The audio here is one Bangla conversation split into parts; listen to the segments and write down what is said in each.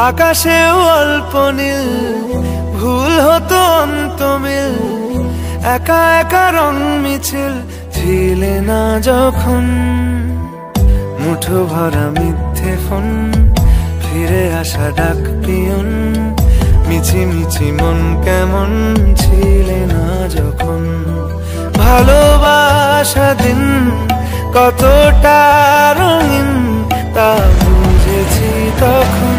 আকাশেও অল্প নীল, ভুল হতো অন্তমিল, একা একা রং মিছিল ছিলে না যখন। মুঠো ভরা মিথ্যে ফোন, ফিরে আসা ডাক পিয়ন, মিছি মিছি মন কেমন ছিলে না যখন। ভালোবাসা দিন কতটা রঙিন তা বুঝেছি তখন।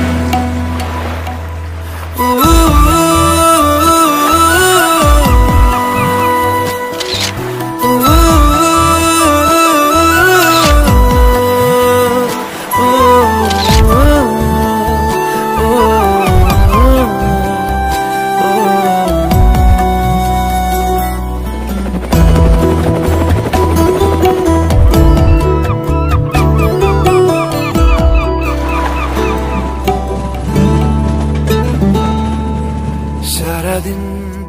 সারাদিন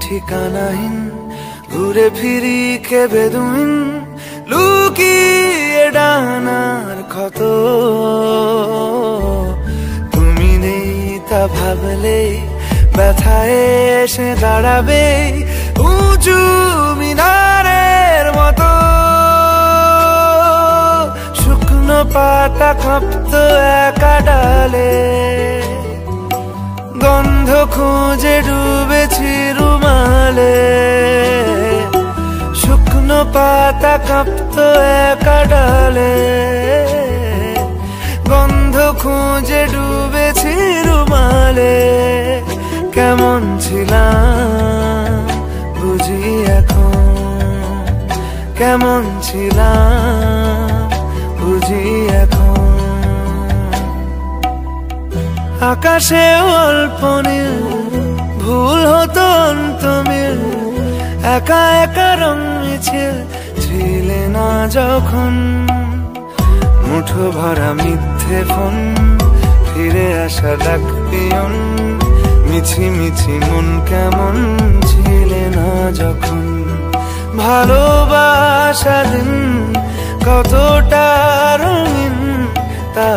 ঠিকানাহীন ঘুরে ফিরি কে বেদুইন, লুকিয়ে ডানার ক্ষত। তুমি নেই তা ভাবলে ব্যথায় এসে দাঁড়াবে উঁচু মিনারের মতো। শুকনো পাতা কাঁপত একা ডালে, গন্ধ খুঁজে ডুবেছি রুমালে। শুকনো পাতা কাঁপত একা ডালে, গন্ধ খুঁজে ডুবেছি রুমালে। কেমন ছিলাম বুঝি এখন, কেমন ছিলাম বুঝি এখন। আকাশে অল্প নীল, ভুল হতো অন্তমিল, একা একা রং মিছিল ছিলে না যখন। মুঠো ভরা মিথ্যে ফোন, ফিরে আসা ডাক পিয়ন, মিছি মিছি মন কেমন ছিলে না যখন। ভালোবাসা দিন কতটা রঙিন তা